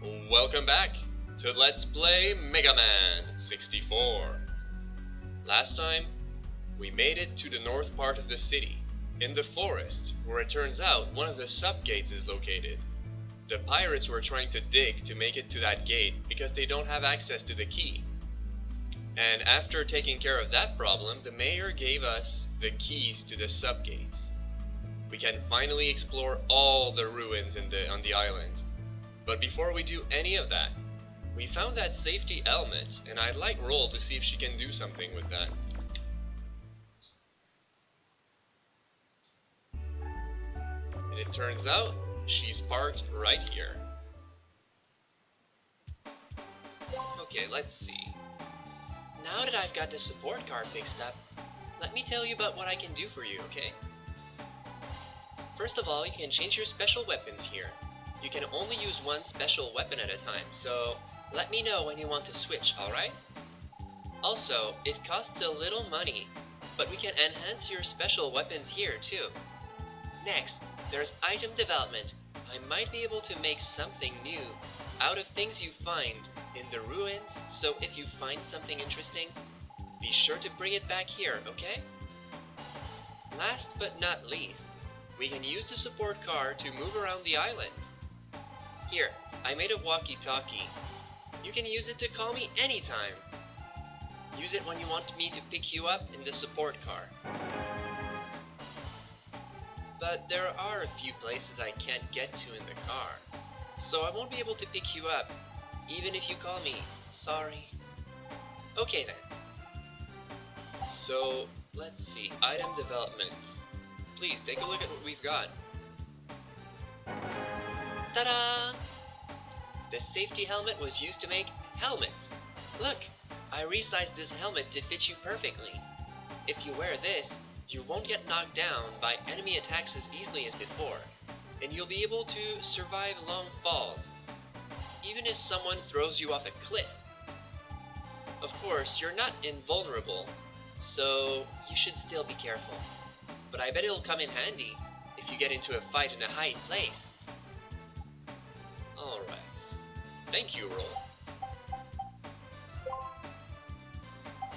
Welcome back to Let's Play Mega Man 64. Last time, we made it to the north part of the city, in the forest, where it turns out one of the sub-gates is located. The pirates were trying to dig to make it to that gate because they don't have access to the key. And after taking care of that problem, the mayor gave us the keys to the sub-gates. We can finally explore all the ruins on the island. But before we do any of that, we found that safety helmet, and I'd like Roll to see if she can do something with that. And it turns out, she's parked right here. Okay, let's see. Now that I've got the support car fixed up, let me tell you about what I can do for you, okay? First of all, you can change your special weapons here. You can only use one special weapon at a time, so let me know when you want to switch, alright? Also, it costs a little money, but we can enhance your special weapons here too. Next, there's item development. I might be able to make something new out of things you find in the ruins, so if you find something interesting, be sure to bring it back here, okay? Last but not least, we can use the support car to move around the island. Here, I made a walkie-talkie. You can use it to call me anytime. Use it when you want me to pick you up in the support car. But there are a few places I can't get to in the car, so I won't be able to pick you up, even if you call me. Sorry. Okay then. So, let's see. Item development. Please, take a look at what we've got. Ta-da! The safety helmet was used to make helmet. Look, I resized this helmet to fit you perfectly. If you wear this, you won't get knocked down by enemy attacks as easily as before, and you'll be able to survive long falls, even if someone throws you off a cliff. Of course, you're not invulnerable, so you should still be careful. But I bet it'll come in handy if you get into a fight in a high place. Alright. Thank you, Roll.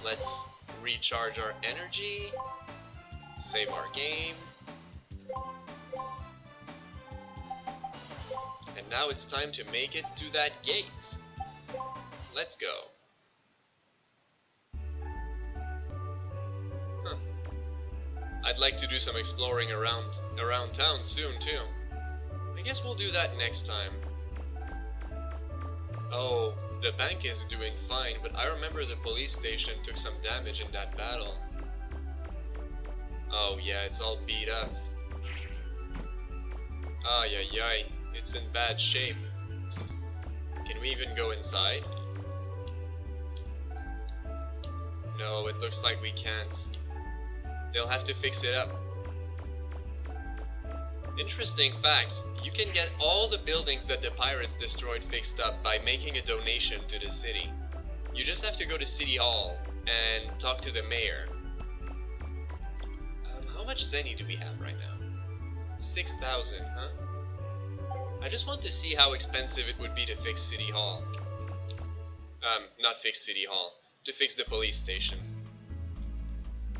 Let's recharge our energy, save our game, and now it's time to make it to that gate. Let's go. Huh. I'd like to do some exploring around town soon too. I guess we'll do that next time. Oh, the bank is doing fine, but I remember the police station took some damage in that battle. Oh yeah, it's all beat up. Ay ay ay, it's in bad shape. Can we even go inside? No, it looks like we can't. They'll have to fix it up. Interesting fact, you can get all the buildings that the pirates destroyed fixed up by making a donation to the city. You just have to go to City Hall and talk to the mayor. How much zenny do we have right now? 6,000, huh? I just want to see how expensive it would be to fix City Hall. Not fix City Hall, to fix the police station.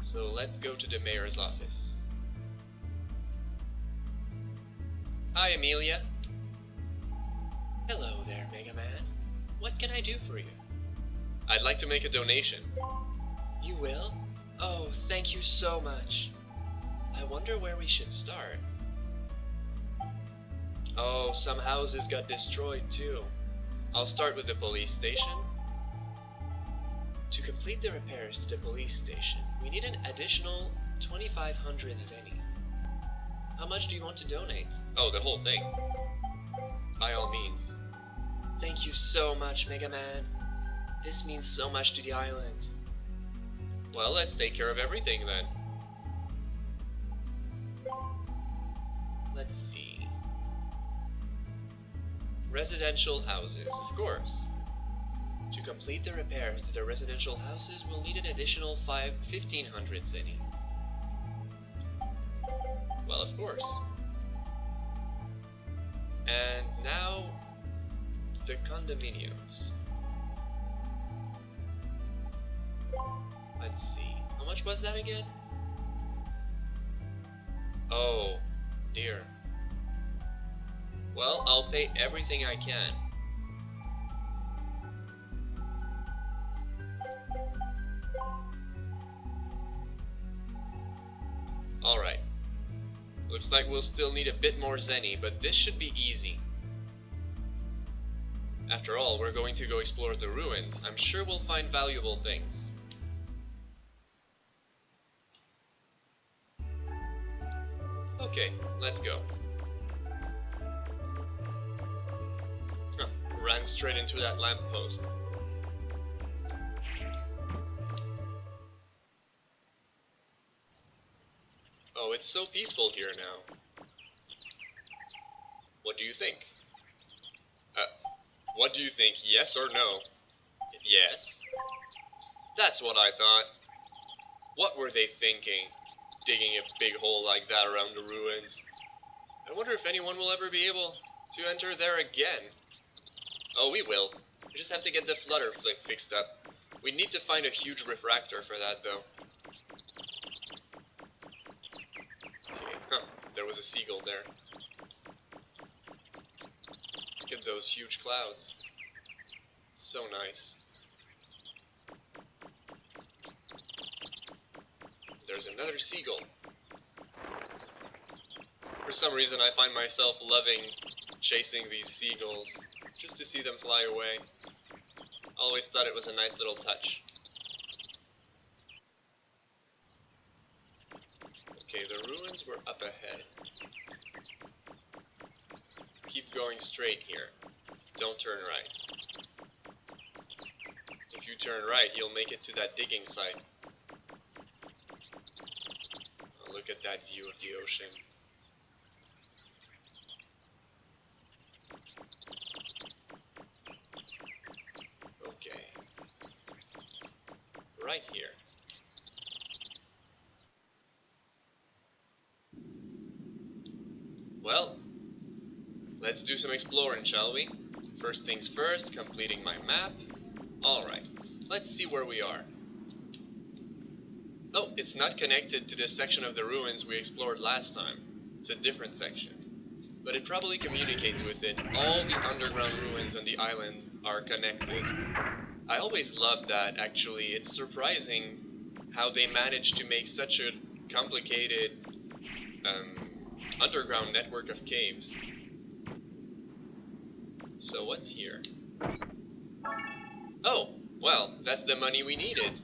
So let's go to the mayor's office. Hi, Amelia. Hello there, Mega Man. What can I do for you? I'd like to make a donation. You will? Oh, thank you so much. I wonder where we should start. Oh, some houses got destroyed too. I'll start with the police station. To complete the repairs to the police station, we need an additional 2,500 zenny. How much do you want to donate? Oh, the whole thing. By all means. Thank you so much, Mega Man. This means so much to the island. Well, let's take care of everything then. Let's see. Residential houses, of course. To complete the repairs to the residential houses, we'll need an additional 1,500 zenny. Well, of course. And now, The condominiums. Let's see. How much was that again? Oh, dear. Well, I'll pay everything I can. Alright. Looks like we'll still need a bit more zenny, but this should be easy. After all, we're going to go explore the ruins. I'm sure we'll find valuable things. Okay, let's go. Huh, ran straight into that lamppost. Oh, it's so peaceful here now. What do you think? What do you think, yes or no? Yes? That's what I thought. What were they thinking? Digging a big hole like that around the ruins. I wonder if anyone will ever be able to enter there again. Oh, we will. We just have to get the flutter flick fixed up. We need to find a huge refractor for that, though. Okay, there was a seagull there. Look at those huge clouds. It's so nice. There's another seagull. For some reason I find myself loving chasing these seagulls, just to see them fly away. Always thought it was a nice little touch. Okay, the ruins were up ahead. Keep going straight here. Don't turn right. If you turn right, you'll make it to that digging site. Oh, look at that view of the ocean. Okay. Right here. Well, let's do some exploring, shall we? First things first, completing my map. Alright, let's see where we are. Oh, it's not connected to this section of the ruins we explored last time. It's a different section. But it probably communicates with it. All the underground ruins on the island are connected. I always loved that, actually. It's surprising how they managed to make such a complicated underground network of caves. So what's here? Oh, well, that's the money we needed.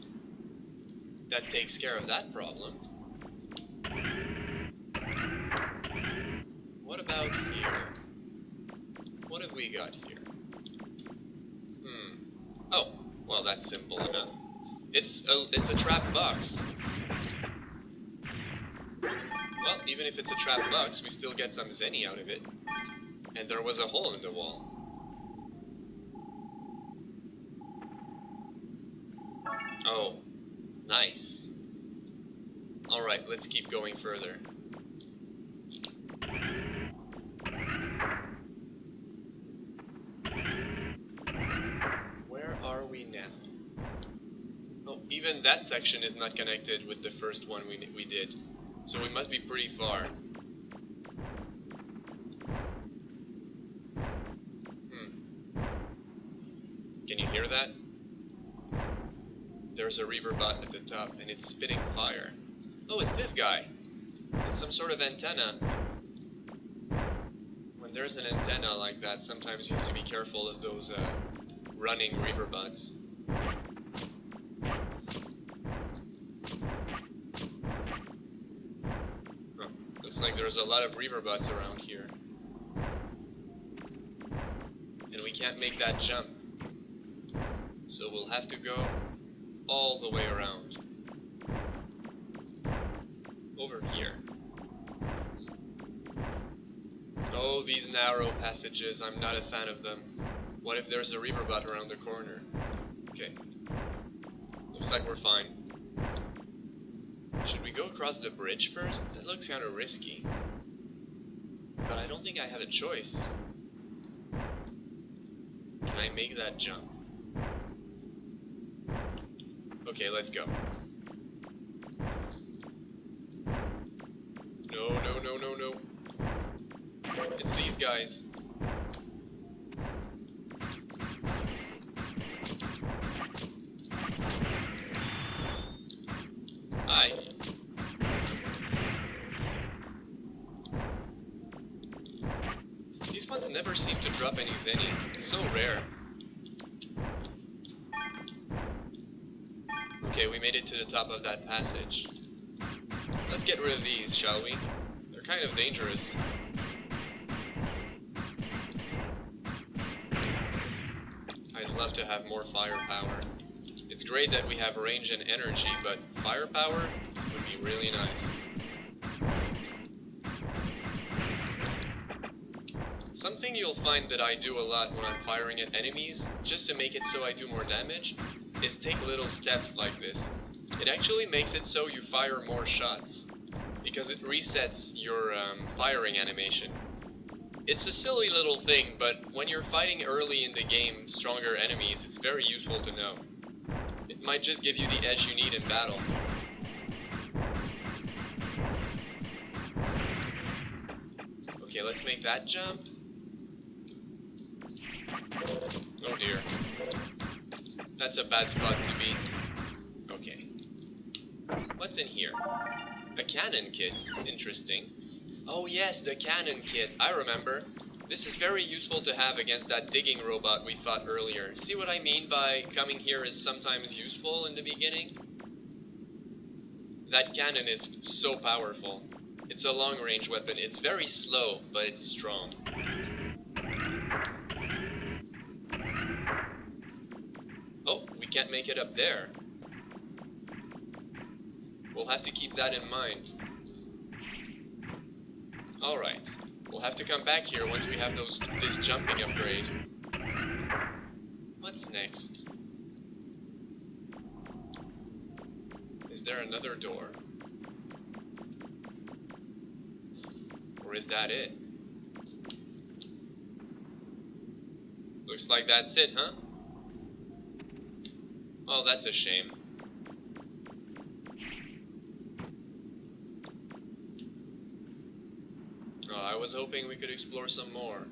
That takes care of that problem. What about here? What have we got here? Oh, well, that's simple enough. It's a trap box. Well, even if it's a trap box, we still get some zenny out of it. And there was a hole in the wall. Oh, nice. Alright, let's keep going further. Where are we now? Oh, even that section is not connected with the first one we did. So we must be pretty far. Can you hear that? There's a reaver bot at the top, and it's spitting fire. Oh, it's this guy! And some sort of antenna. When there's an antenna like that, sometimes you have to be careful of those running reaver bots. Looks like there's a lot of reaver bots around here. And we can't make that jump. So we'll have to go all the way around. Over here. Oh, these narrow passages, I'm not a fan of them. What if there's a reaver bot around the corner? Okay. Looks like we're fine. Should we go across the bridge first? That looks kind of risky. But I don't think I have a choice. Can I make that jump? Okay, let's go. No, no, no, no, no. It's these guys. Hi. These ones never seem to drop any zenny. It's so rare. Okay, we made it to the top of that passage. Let's get rid of these, shall we? They're kind of dangerous. I'd love to have more firepower. It's great that we have range and energy, but firepower would be really nice. Something you'll find that I do a lot when I'm firing at enemies, just to make it so I do more damage, is take little steps like this. It actually makes it so you fire more shots, because it resets your firing animation. It's a silly little thing, but when you're fighting early in the game stronger enemies, it's very useful to know. It might just give you the edge you need in battle. Okay, let's make that jump. Oh dear. That's a bad spot to be. Okay. What's in here? A cannon kit. Interesting. Oh yes, the cannon kit. I remember. This is very useful to have against that digging robot we fought earlier. See what I mean by coming here is sometimes useful in the beginning? That cannon is so powerful. It's a long-range weapon. It's very slow, but it's strong. Oh, we can't make it up there. We'll have to keep that in mind. Alright. We'll have to come back here once we have this jumping upgrade. What's next? Is there another door? Or is that it? Looks like that's it, huh? Oh, that's a shame. Oh, I was hoping we could explore some more.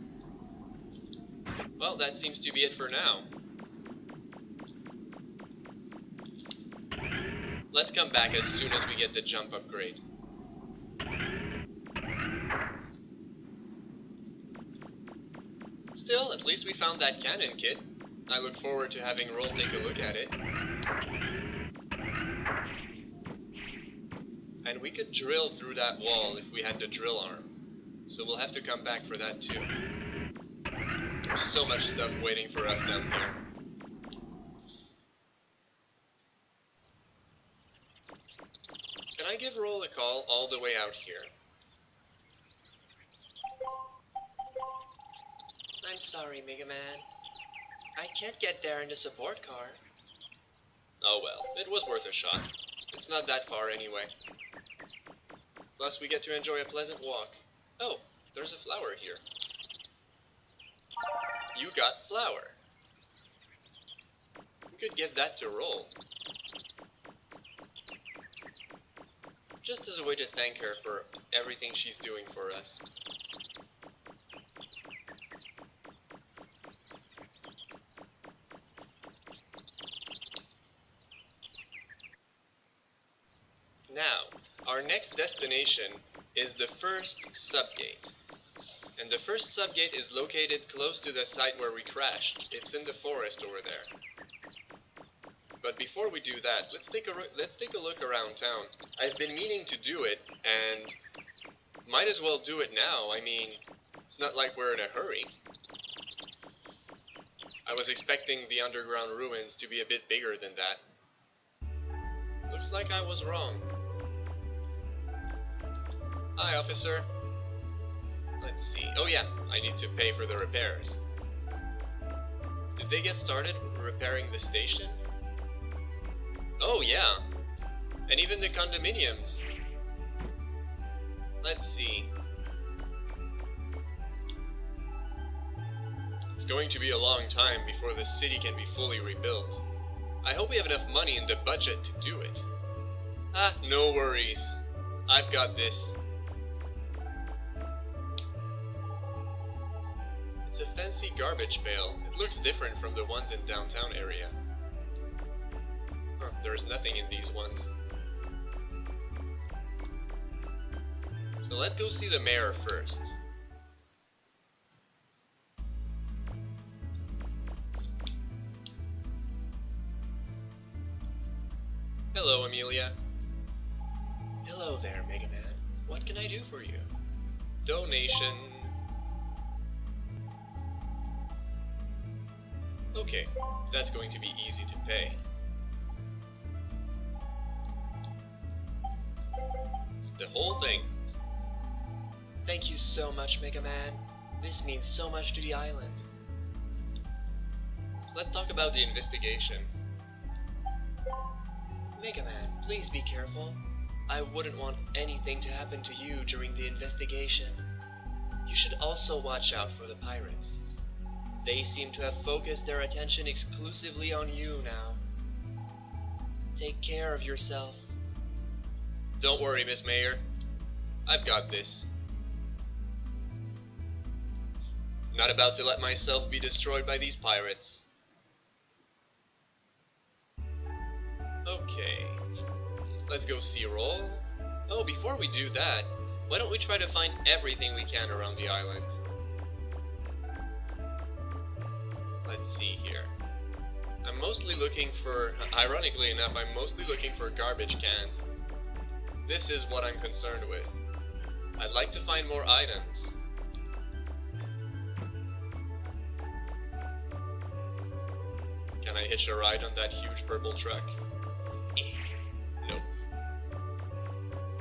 Well, that seems to be it for now. Let's come back as soon as we get the jump upgrade. Still, at least we found that cannon kit. I look forward to having Roll take a look at it. And we could drill through that wall if we had the drill arm. So we'll have to come back for that too. There's so much stuff waiting for us down here. Can I give Roll a call all the way out here? I'm sorry, Mega Man. I can't get there in the support car. Oh well, it was worth a shot. It's not that far anyway. Plus we get to enjoy a pleasant walk. Oh, there's a flower here. You got flower. We could give that to Roll. Just as a way to thank her for everything she's doing for us. Now, our next destination is the first subgate. And the first subgate is located close to the site where we crashed. It's in the forest over there. But before we do that, let's take a look around town. I've been meaning to do it, and might as well do it now. I mean, it's not like we're in a hurry. I was expecting the underground ruins to be a bit bigger than that. Looks like I was wrong. Hi, officer. Let's see. Oh yeah, I need to pay for the repairs. Did they get started repairing the station? Oh yeah, and even the condominiums. Let's see. It's going to be a long time before the city can be fully rebuilt. I hope we have enough money in the budget to do it. Ah, no worries. I've got this. It's a fancy garbage pail. It looks different from the ones in downtown area. Huh, there's nothing in these ones. So let's go see the mayor first. Hello, Amelia. Hello there, Mega Man. What can I do for you? Donation. Okay, that's going to be easy to pay. The whole thing. Thank you so much, Mega Man. This means so much to the island. Let's talk about the investigation. Mega Man, please be careful. I wouldn't want anything to happen to you during the investigation. You should also watch out for the pirates. They seem to have focused their attention exclusively on you now. Take care of yourself. Don't worry, Miss Mayor. I've got this. Not about to let myself be destroyed by these pirates. Okay, let's go see roll. Oh, before we do that, why don't we try to find everything we can around the island? Let's see here. I'm mostly looking for, ironically enough, I'm mostly looking for garbage cans. This is what I'm concerned with. I'd like to find more items. Can I hitch a ride on that huge purple truck? Nope.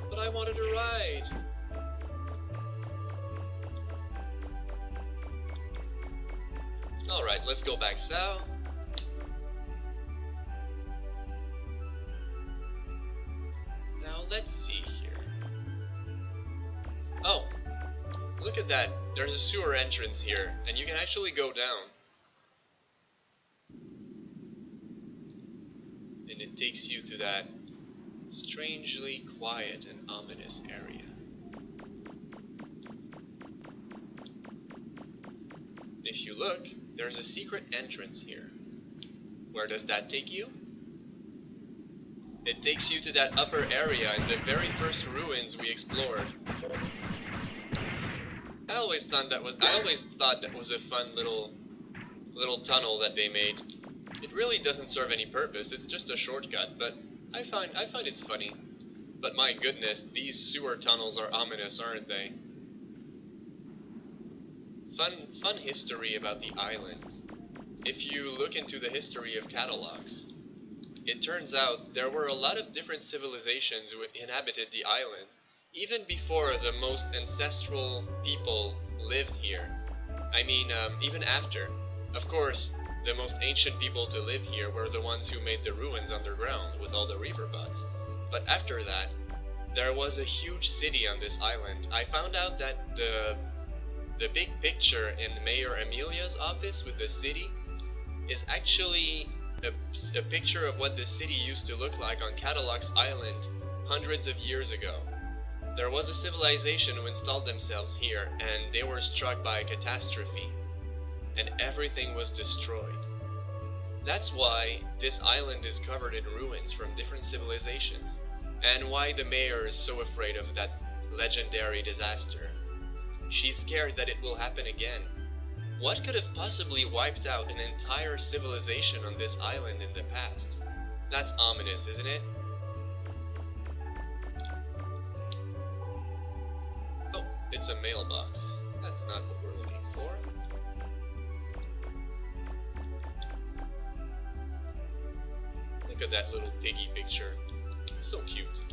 But I wanted a ride. Alright, let's go back south. Now let's see here. Oh, look at that. There's a sewer entrance here, and you can actually go down. And it takes you to that strangely quiet and ominous area. If you look, there's a secret entrance here. Where does that take you? It takes you to that upper area in the very first ruins we explored. I always thought that was a fun little tunnel that they made. It really doesn't serve any purpose, it's just a shortcut, but I find it's funny. But my goodness, these sewer tunnels are ominous, aren't they? Fun history about the island. If you look into the history of Kattelox, it turns out there were a lot of different civilizations who inhabited the island, even before the most ancestral people lived here. I mean, even after. Of course, the most ancient people to live here were the ones who made the ruins underground with all the riverboats. But after that, there was a huge city on this island. I found out that the big picture in Mayor Amelia's office with the city is actually a picture of what the city used to look like on Kattelox Island hundreds of years ago. There was a civilization who installed themselves here, and they were struck by a catastrophe, and everything was destroyed. That's why this island is covered in ruins from different civilizations, and why the mayor is so afraid of that legendary disaster. She's scared that it will happen again. What could have possibly wiped out an entire civilization on this island in the past? That's ominous, isn't it? Oh, it's a mailbox. That's not what we're looking for. Look at that little piggy picture. It's so cute.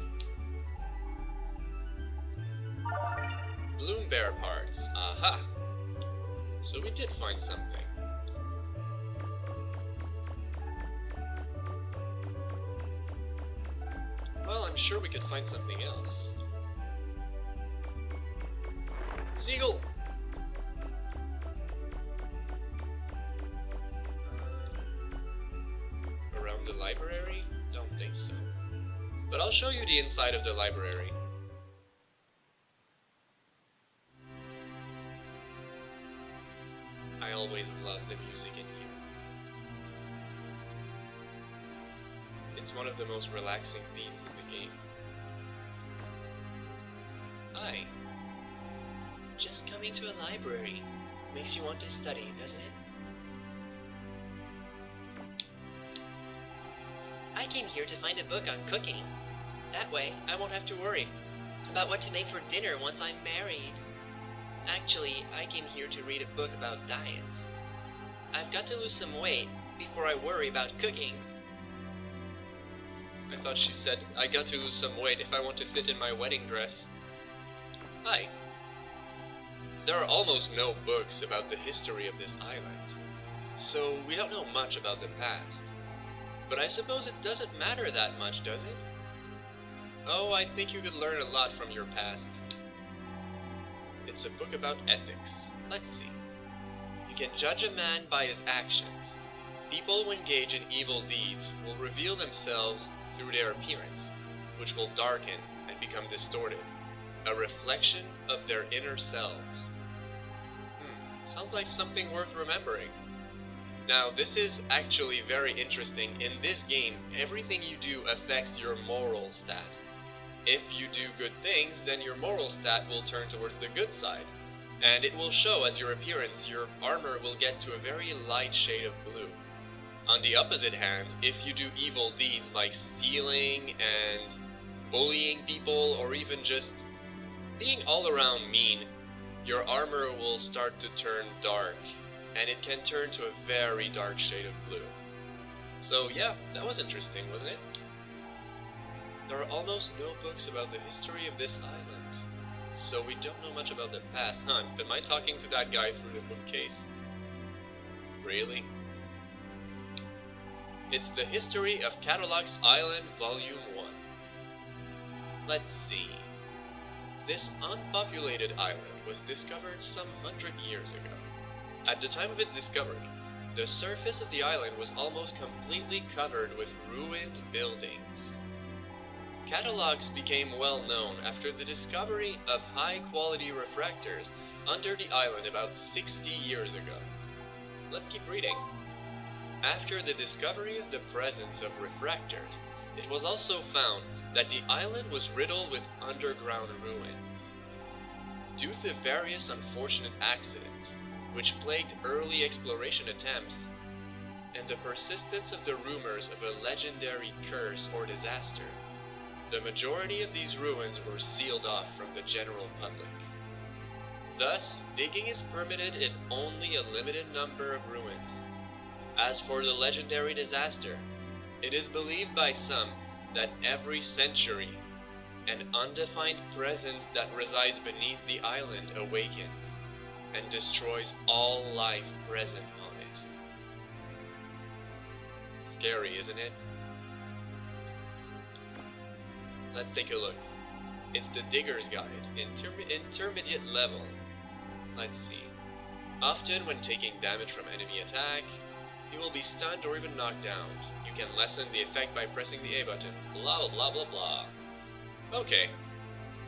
Bloom bear parts. Aha! So we did find something. Well, I'm sure we could find something else. Seagull! the library? Don't think so. But I'll show you the inside of the library. I always love the music in here. It's one of the most relaxing themes in the game. Hi. Just coming to a library makes you want to study, doesn't it? I came here to find a book on cooking. That way, I won't have to worry about what to make for dinner once I'm married. Actually, I came here to read a book about diets. I've got to lose some weight before I worry about cooking. I thought she said, I got to lose some weight if I want to fit in my wedding dress. Hi. There are almost no books about the history of this island, so we don't know much about the past. But I suppose it doesn't matter that much, does it? Oh, I think you could learn a lot from your past. It's a book about ethics. Let's see. You can judge a man by his actions. People who engage in evil deeds will reveal themselves through their appearance, which will darken and become distorted, a reflection of their inner selves. Sounds like something worth remembering. Now, this is actually very interesting. In this game, everything you do affects your moral stat. If you do good things, then your moral stat will turn towards the good side, and it will show as your appearance. Your armor will get to a very light shade of blue. On the opposite hand, if you do evil deeds like stealing and bullying people, or even just being all around mean, your armor will start to turn dark, and it can turn to a very dark shade of blue. So yeah, that was interesting, wasn't it? There are almost no books about the history of this island, so we don't know much about the past, huh? Am I talking to that guy through the bookcase? Really? It's the History of Kattelox Island, Volume 1. Let's see. This unpopulated island was discovered some 100 years ago. At the time of its discovery, the surface of the island was almost completely covered with ruined buildings. Kattelox became well known after the discovery of high-quality refractors under the island about 60 years ago. Let's keep reading. After the discovery of the presence of refractors, it was also found that the island was riddled with underground ruins. Due to various unfortunate accidents, which plagued early exploration attempts, and the persistence of the rumors of a legendary curse or disaster, the majority of these ruins were sealed off from the general public. Thus, digging is permitted in only a limited number of ruins. As for the legendary disaster, it is believed by some that every century, an undefined presence that resides beneath the island awakens and destroys all life present on it. Scary, isn't it? Let's take a look. It's the Digger's Guide, intermediate level. Let's see. Often when taking damage from enemy attack, you will be stunned or even knocked down. You can lessen the effect by pressing the A button. Blah blah blah blah. Okay,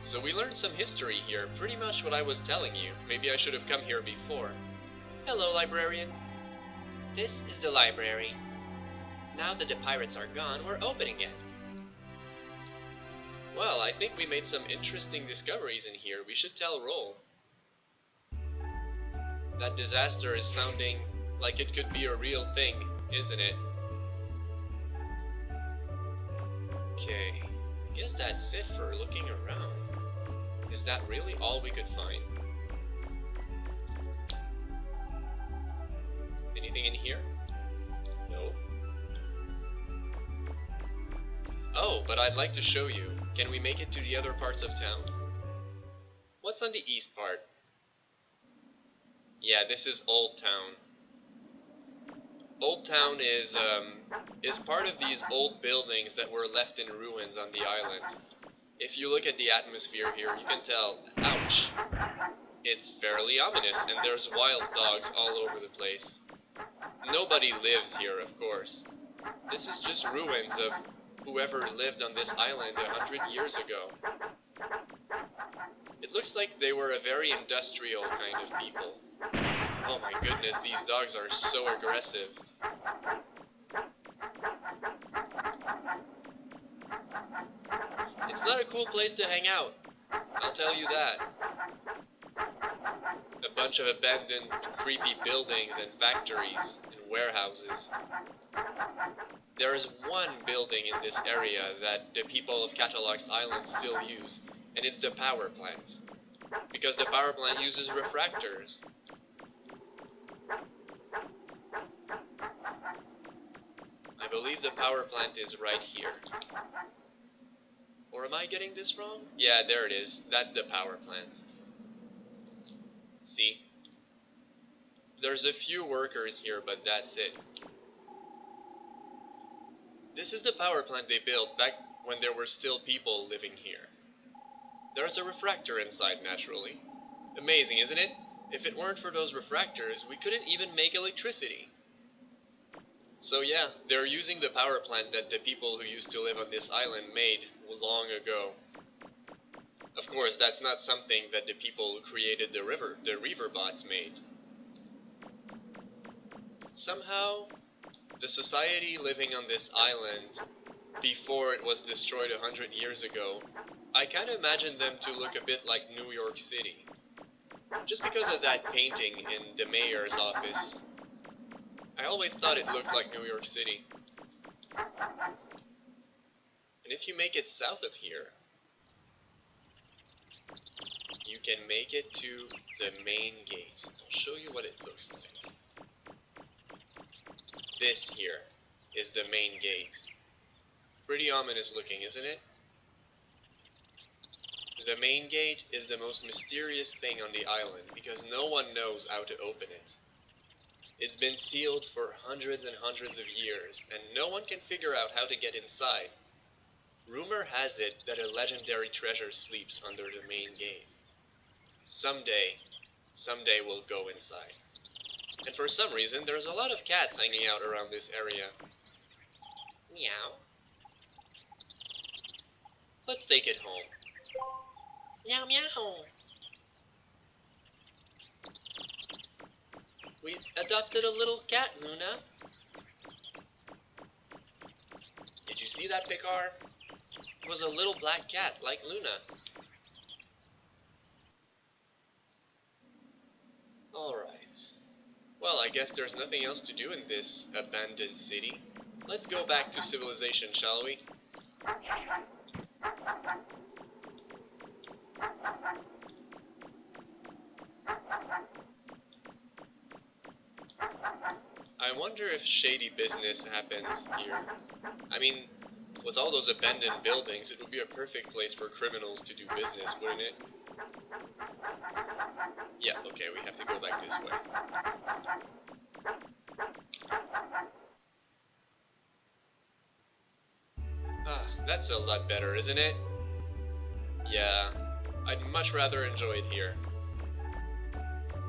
so we learned some history here, pretty much what I was telling you. Maybe I should have come here before. Hello, librarian. This is the library. Now that the pirates are gone, we're open again. Well, I think we made some interesting discoveries in here. We should tell Roll. That disaster is sounding like it could be a real thing, isn't it? Okay, I guess that's it for looking around. Is that really all we could find? Anything in here? No. Oh, but I'd like to show you. Can we make it to the other parts of town? What's on the east part? Yeah, this is Old Town. Old Town is part of these old buildings that were left in ruins on the island. If you look at the atmosphere here, you can tell, ouch, it's fairly ominous, and there's wild dogs all over the place. Nobody lives here, of course. This is just ruins of whoever lived on this island 100 years ago. It looks like they were a very industrial kind of people. Oh my goodness, these dogs are so aggressive. It's not a cool place to hang out, I'll tell you that. A bunch of abandoned, creepy buildings and factories and warehouses. There is one building in this area that the people of Kattelox Island still use, and it's the power plant. Because the power plant uses refractors. I believe the power plant is right here. Or am I getting this wrong? Yeah, there it is. That's the power plant. See? There's a few workers here, but that's it. This is the power plant they built back when there were still people living here. There's a refractor inside, naturally. Amazing, isn't it? If it weren't for those refractors, we couldn't even make electricity. So yeah, they're using the power plant that the people who used to live on this island made long ago. Of course, that's not something that the people who created the river bots made. Somehow, the society living on this island, before it was destroyed 100 years ago, I kinda imagined them to look a bit like New York City. Just because of that painting in the mayor's office. I always thought it looked like New York City. And if you make it south of here, you can make it to the main gate. I'll show you what it looks like. This here is the main gate. Pretty ominous looking, isn't it? The main gate is the most mysterious thing on the island because no one knows how to open it. It's been sealed for hundreds and hundreds of years, and no one can figure out how to get inside. Rumor has it that a legendary treasure sleeps under the main gate. Someday we'll go inside. And for some reason, there's a lot of cats hanging out around this area. Meow. Let's take it home. Meow meow. We adopted a little cat, Luna. Did you see that, Picard? It was a little black cat, like Luna. Alright. Well, I guess there's nothing else to do in this abandoned city. Let's go back to civilization, shall we? I wonder if shady business happens here. I mean, with all those abandoned buildings, it would be a perfect place for criminals to do business, wouldn't it? Yeah, okay, we have to go back this way. Ah, that's a lot better, isn't it? Yeah, I'd much rather enjoy it here.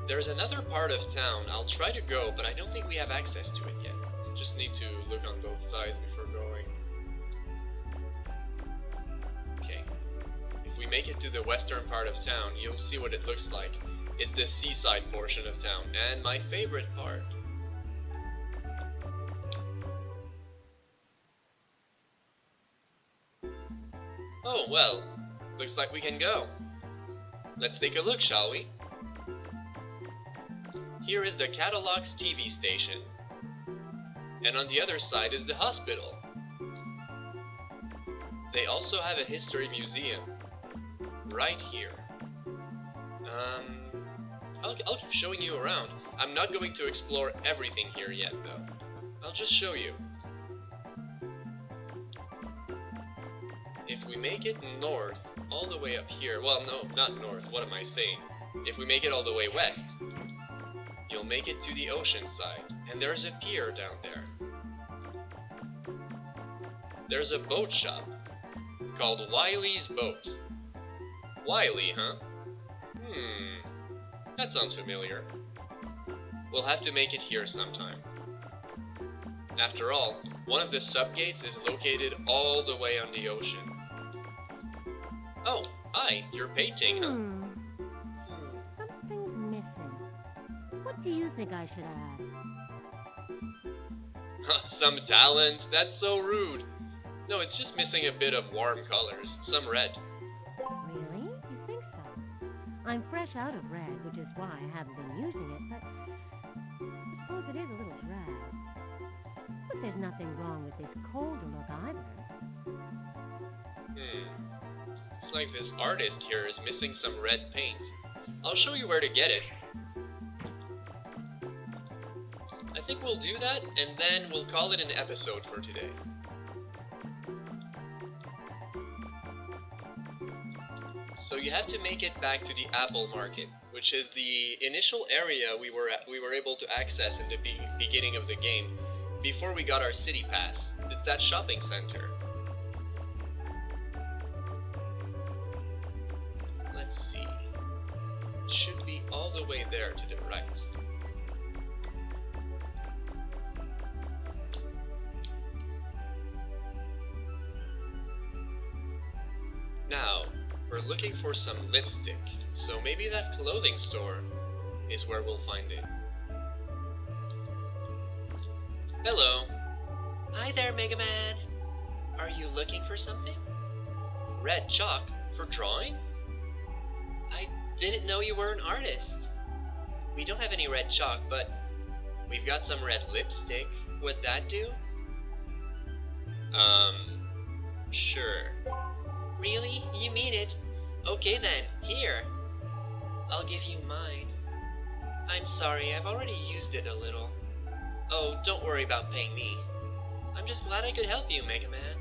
There's another part of town I'll try to go, but I don't think we have access to it yet. Just need to look on both sides before going. Okay. If we make it to the western part of town, you'll see what it looks like. It's the seaside portion of town, and my favorite part. Oh, well, looks like we can go. Let's take a look, shall we? Here is the Kattelox TV station. And on the other side is the hospital. They also have a history museum. Right here. I'll keep showing you around. I'm not going to explore everything here yet, though. I'll just show you. If we make it north, all the way up here, well, no, not north, what am I saying? If we make it all the way west, you'll make it to the ocean side, and there's a pier down there. There's a boat shop called Wiley's Boat. Wiley, huh? That sounds familiar. We'll have to make it here sometime. After all, one of the subgates is located all the way on the ocean. Oh, hi, you're painting, huh? Something's missing. What do you think I should add? Some talent? That's so rude. No, it's just missing a bit of warm colors, some red. Really? You think so? I'm fresh out of red, which is why I haven't been using it, but I suppose it is a little drab. But there's nothing wrong with this colder look either. Looks like this artist here is missing some red paint. I'll show you where to get it. I think we'll do that, and then we'll call it an episode for today. So you have to make it back to the Apple Market, which is the initial area we were able to access in the beginning of the game, before we got our city pass. It's that shopping center. Let's see. It should be all the way there to the right. Now, we're looking for some lipstick, so maybe that clothing store is where we'll find it. Hello. Hi there, Mega Man. Are you looking for something? Red chalk for drawing? I didn't know you were an artist. We don't have any red chalk, but we've got some red lipstick. Would that do? Sure. Really? You mean it? Okay then, here. I'll give you mine. I'm sorry, I've already used it a little. Oh, don't worry about paying me. I'm just glad I could help you, Mega Man.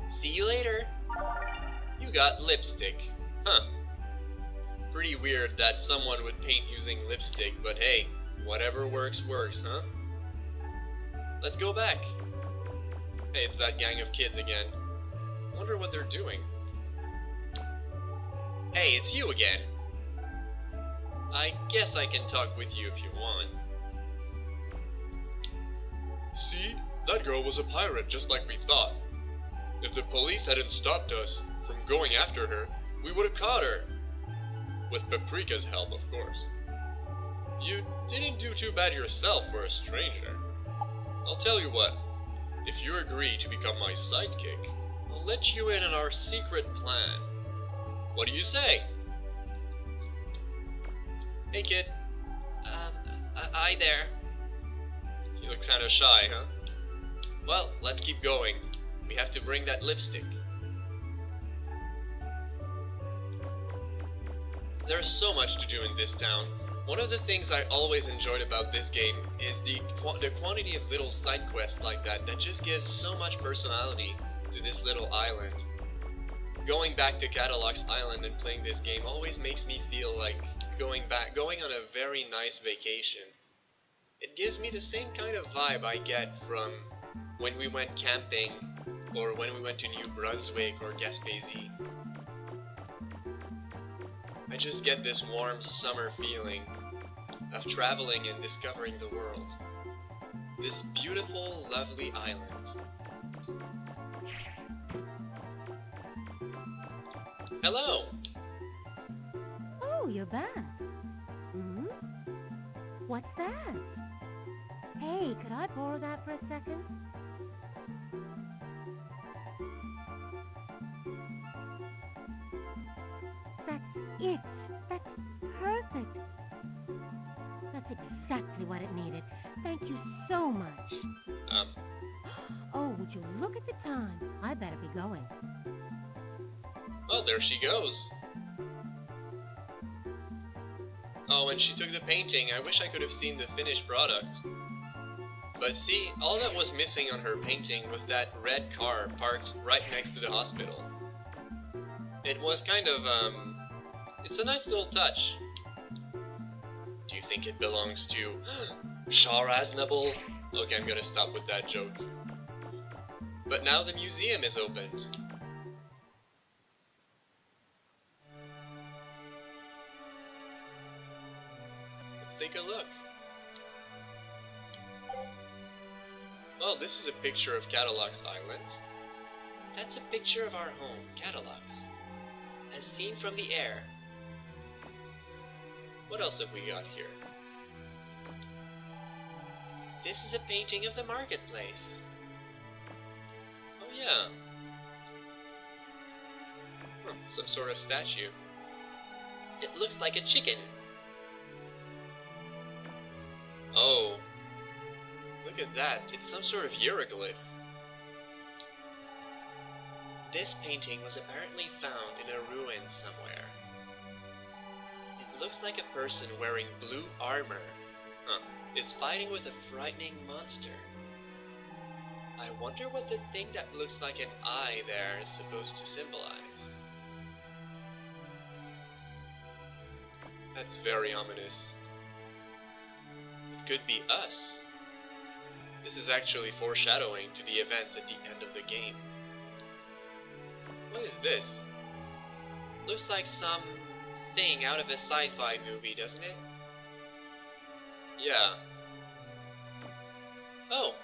See you later. You got lipstick. Huh. Pretty weird that someone would paint using lipstick, but hey, whatever works, works, huh? Let's go back. Hey, it's that gang of kids again. Wonder what they're doing. Hey, it's you again. I guess I can talk with you if you want. See? That girl was a pirate, just like we thought. If the police hadn't stopped us from going after her, we would have caught her. With Paprika's help, of course. You didn't do too bad yourself for a stranger. I'll tell you what. If you agree to become my sidekick, I'll let you in on our secret plan. What do you say? Hey kid. Hi there. You look kinda shy, huh? Well, let's keep going. We have to bring that lipstick. There's so much to do in this town. One of the things I always enjoyed about this game is the quantity of little side quests like that just gives so much personality to this little island. Going back to Kattelox Island and playing this game always makes me feel like going on a very nice vacation. It gives me the same kind of vibe I get from when we went camping or when we went to New Brunswick or Gaspésie. I just get this warm summer feeling of traveling and discovering the world. This beautiful, lovely island. Hello! Oh, you're back. What's that? Hey, could I borrow that for a second? That's it. That's perfect. That's exactly what it needed. Thank you so much. Oh, would you look at the time? I better be going. Well, there she goes. Oh, and she took the painting. I wish I could have seen the finished product. But see, all that was missing on her painting was that red car parked right next to the hospital. It was kind of, it's a nice little touch. Do you think it belongs to Sharaznable? Okay, I'm gonna stop with that joke. But now the museum is opened. Let's take a look. Oh, this is a picture of Kattelox Island. That's a picture of our home, Kattelox, as seen from the air. What else have we got here? This is a painting of the marketplace. Oh yeah. Some sort of statue. It looks like a chicken. Oh. Look at that. It's some sort of hieroglyph. This painting was apparently found in a ruin somewhere. It looks like a person wearing blue armor is fighting with a frightening monster. I wonder what the thing that looks like an eye there is supposed to symbolize. That's very ominous. It could be us. This is actually foreshadowing to the events at the end of the game. What is this? Looks like some thing out of a sci-fi movie, doesn't it? Yeah. Oh,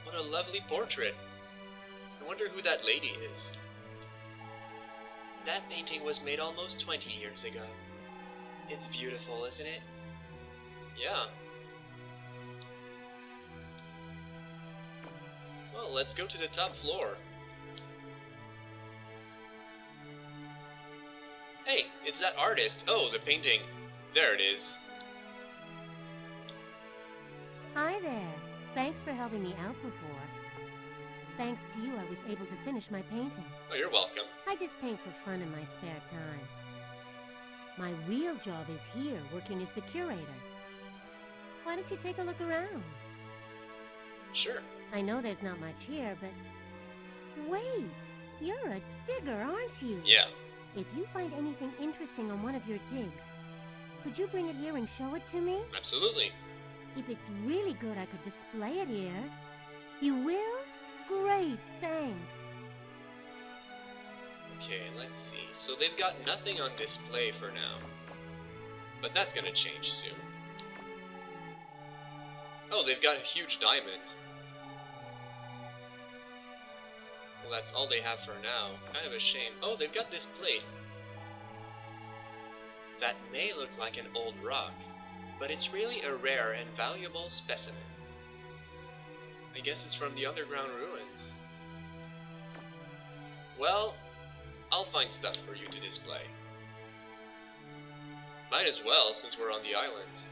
what a lovely portrait. I wonder who that lady is. That painting was made almost 20 years ago. It's beautiful, isn't it? Yeah. Well, let's go to the top floor. Hey, it's that artist. Oh, the painting. There it is. Hi there. Thanks for helping me out before. Thanks to you, I was able to finish my painting. Oh, you're welcome. I just paint for fun in my spare time. My real job is here, working as the curator. Why don't you take a look around? Sure. I know there's not much here, but... Wait! You're a digger, aren't you? Yeah. If you find anything interesting on one of your digs, could you bring it here and show it to me? Absolutely. If it's really good, I could display it here. You will? Great, thanks. Okay, let's see. So they've got nothing on display for now. But that's gonna change soon. Oh, they've got a huge diamond. Well, that's all they have for now. Kind of a shame. Oh, they've got this plate. That may look like an old rock, but it's really a rare and valuable specimen. I guess it's from the underground ruins. Well, I'll find stuff for you to display. Might as well, since we're on the island.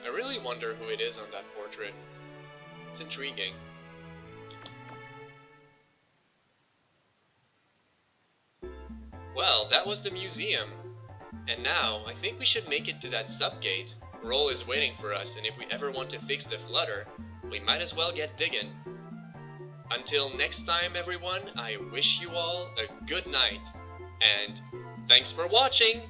I really wonder who it is on that portrait. It's intriguing. Well, that was the museum. And now, I think we should make it to that subgate. Roll is waiting for us, and if we ever want to fix the flutter, we might as well get digging. Until next time, everyone, I wish you all a good night. And thanks for watching!